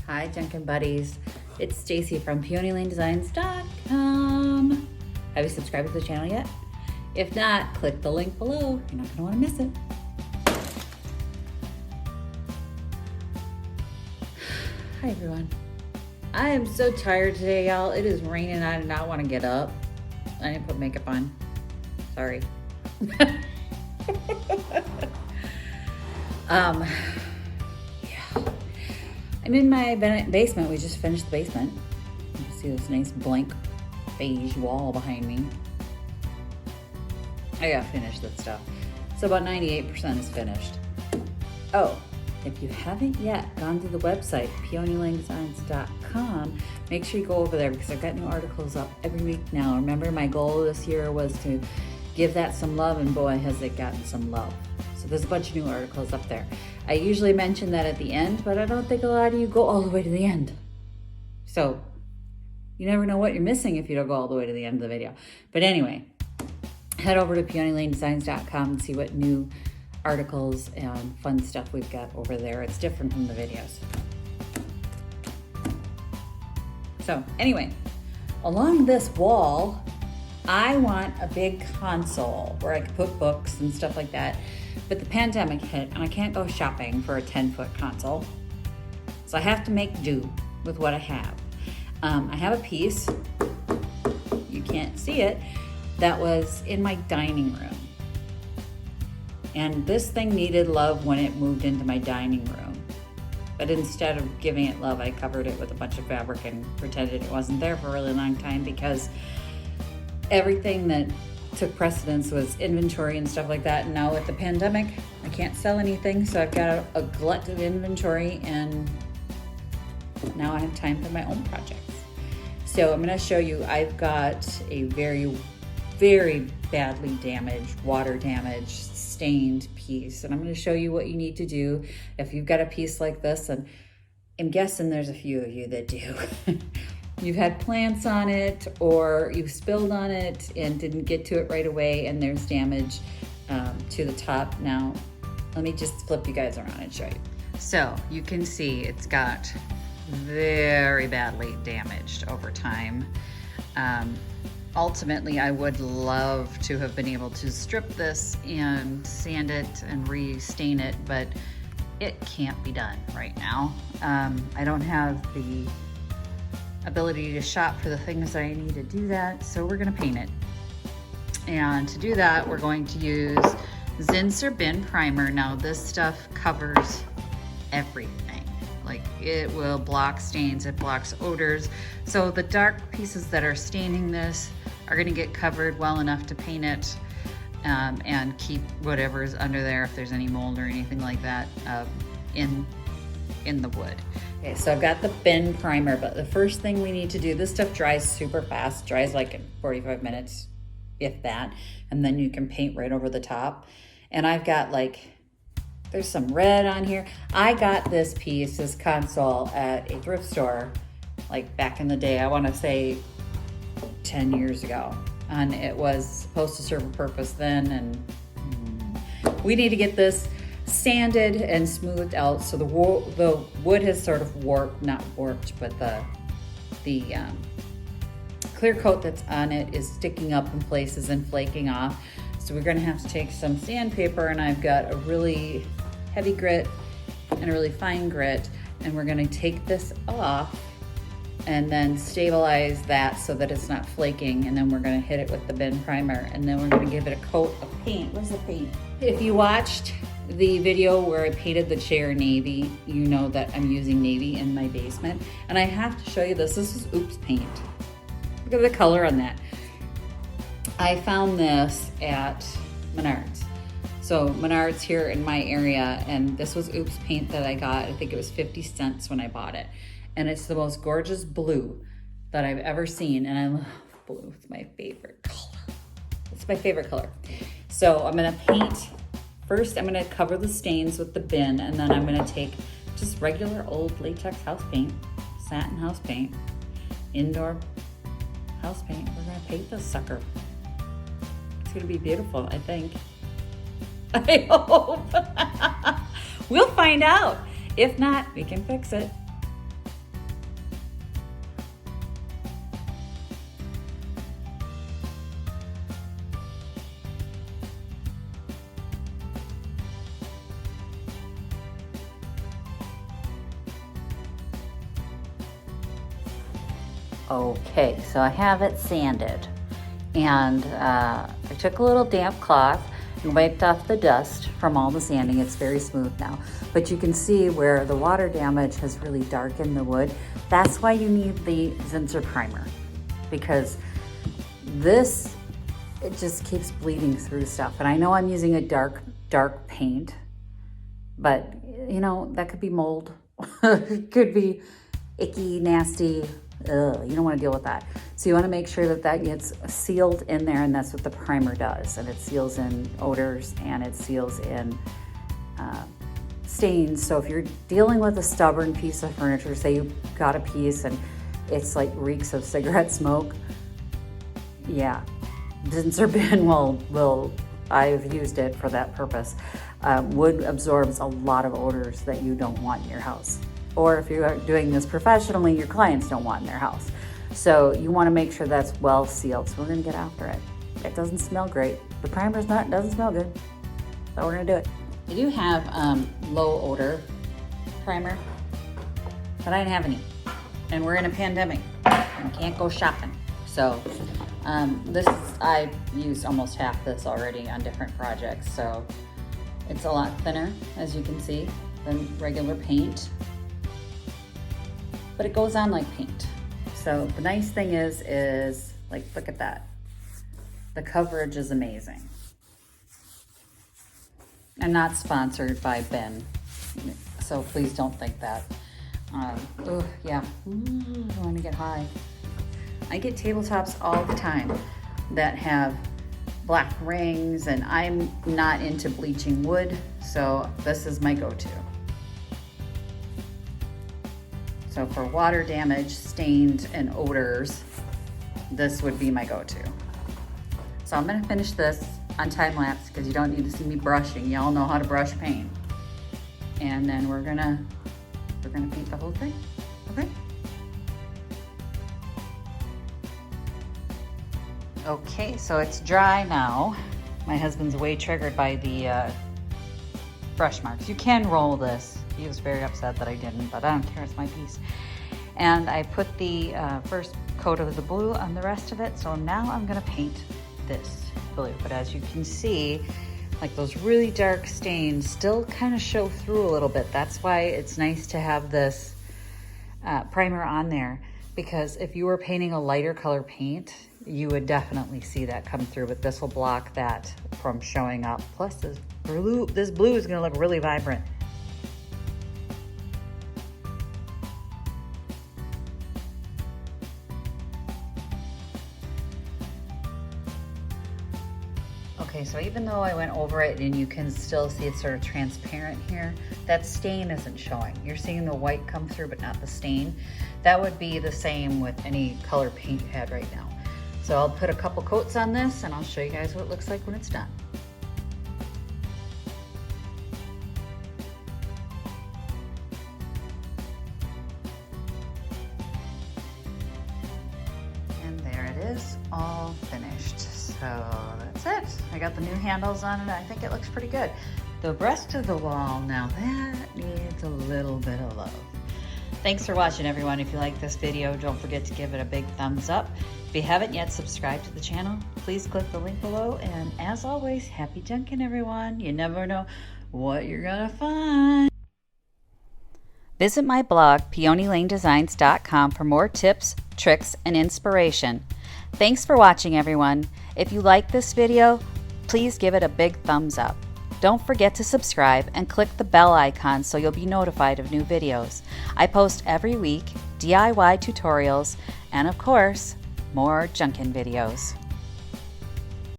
Hi, Junkin buddies. It's Stacy from PeonyLaneDesigns.com. Have you subscribed to the channel yet? If not, click the link below. You're not going to want to miss it. Hi, everyone. I am so tired today, y'all. It is raining. I do not want to get up. I didn't put makeup on. Sorry. I'm in my basement. We just finished the basement. You can see this nice blank beige wall behind me. I gotta finish that stuff. So about 98% is finished. Oh, if you haven't yet gone to the website, PeonyLaneDesigns.com, make sure you go over there because I've got new articles up every week now. Remember, my goal this year was to give that some love, and boy, has it gotten some love. So there's a bunch of new articles up there. I usually mention that at the end, but I don't think a lot of you go all the way to the end. So you never know what you're missing if you don't go all the way to the end of the video. But anyway, head over to PeonyLaneDesigns.com and see what new articles and fun stuff we've got over there. It's different from the videos. So anyway, along this wall, I want a big console where I could put books and stuff like that. But the pandemic hit and I can't go shopping for a 10-foot console. So I have to make do with what I have. I have a piece, you can't see it, that was in my dining room. And this thing needed love when it moved into my dining room. But instead of giving it love, I covered it with a bunch of fabric and pretended it wasn't there for a really long time because everything that took precedence was inventory and stuff like that. And now with the pandemic, I can't sell anything. So I've got a glut of inventory and now I have time for my own projects. So I'm gonna show you, I've got a very, very badly damaged, water damaged, stained piece. And I'm gonna show you what you need to do if you've got a piece like this. And I'm guessing there's a few of you that do. You've had plants on it or you've spilled on it and didn't get to it right away and there's damage to the top. Now, let me just flip you guys around and show you. So you can see it's got very badly damaged over time. Ultimately, I would love to have been able to strip this and sand it and re-stain it, but it can't be done right now. I don't have the ability to shop for the things that I need to do that, so we're gonna paint it. And to do that, we're going to use Zinsser Bin Primer. Now this stuff covers everything. Like it will block stains, it blocks odors. So the dark pieces that are staining this are gonna get covered well enough to paint it and keep whatever's under there, if there's any mold or anything like that, in the wood. Okay, so I've got the bin primer, but the first thing we need to do, this stuff dries super fast, dries like in 45 minutes, if that, and then you can paint right over the top. And I've got like, there's some red on here. I got this piece, this console, at a thrift store, like back in the day, I wanna say 10 years ago. And it was supposed to serve a purpose then, and we need to get this sanded and smoothed out so the wood has sort of not warped, but the clear coat that's on it is sticking up in places and flaking off. So we're gonna have to take some sandpaper, and I've got a really heavy grit and a really fine grit, and we're gonna take this off and then stabilize that so that it's not flaking, and then we're gonna hit it with the bin primer, and then we're gonna give it a coat of paint. Where's the paint? If you watched the video where I painted the chair navy, you know that I'm using navy in my basement. And I have to show you this. This is Oops paint. Look at the color on that. I found this at Menards. So Menards here in my area, and this was Oops paint that I got. I think it was 50 cents when I bought it. And it's the most gorgeous blue that I've ever seen. And I love blue, it's my favorite color. It's my favorite color. So I'm gonna paint. First, I'm gonna cover the stains with the bin, and then I'm gonna take just regular old latex house paint, satin house paint, indoor house paint. We're gonna paint this sucker. It's gonna be beautiful, I think. I hope. We'll find out. If not, we can fix it. Okay, so I have it sanded, and I took a little damp cloth and wiped off the dust from all the sanding. It's very smooth now, but you can see where the water damage has really darkened the wood. That's why you need the Zinsser primer, because this, it just keeps bleeding through stuff. And I know I'm using a dark paint, but you know, that could be mold. It could be icky, nasty. Ugh, you don't want to deal with that. So you want to make sure that that gets sealed in there, and that's what the primer does. And it seals in odors, and it seals in stains. So if you're dealing with a stubborn piece of furniture, say you got a piece and it's like reeks of cigarette smoke, yeah, Zinsser bin will, I've used it for that purpose. Wood absorbs a lot of odors that you don't want in your house. Or if you are doing this professionally, your clients don't want in their house. So you want to make sure that's well sealed. So we're going to get after it. It doesn't smell great. The primer's doesn't smell good. So we're going to do it. I do have low odor primer, but I didn't have any. And we're in a pandemic and can't go shopping. So I've used almost half this already on different projects. So it's a lot thinner, as you can see, than regular paint. But it goes on like paint. So the nice thing is like, look at that. The coverage is amazing. I'm not sponsored by Ben, so please don't think that. Oh yeah, I want to get high. I get tabletops all the time that have black rings, and I'm not into bleaching wood, so this is my go-to. So for water damage, stains, and odors, this would be my go-to. So I'm gonna finish this on time lapse because you don't need to see me brushing. Y'all know how to brush paint. And then we're gonna paint the whole thing, okay? Okay, so it's dry now. My husband's way triggered by the brush marks. You can roll this. He was very upset that I didn't, but I don't care, it's my piece. And I put the first coat of the blue on the rest of it, so now I'm gonna paint this blue. But as you can see, like those really dark stains still kind of show through a little bit. That's why it's nice to have this primer on there, because if you were painting a lighter color paint, you would definitely see that come through, but this will block that from showing up. Plus this blue is gonna look really vibrant. Okay, so even though I went over it and you can still see it's sort of transparent here, that stain isn't showing. You're seeing the white come through, but not the stain. That would be the same with any color paint you had right now. So I'll put a couple coats on this and I'll show you guys what it looks like when it's done. And there it is, all finished. So that's it. I got the new handles on it. I think it looks pretty good. The rest of the wall, now that needs a little bit of love. Thanks for watching, everyone. If you like this video, don't forget to give it a big thumbs up. If you haven't yet subscribed to the channel, please click the link below. And as always, happy junking, everyone. You never know what you're gonna find. Visit my blog, peonylanedesigns.com, for more tips, tricks, and inspiration. Thanks for watching, everyone. If you like this video, please give it a big thumbs up. Don't forget to subscribe and click the bell icon so you'll be notified of new videos. I post every week DIY tutorials and, of course, more Junkin videos.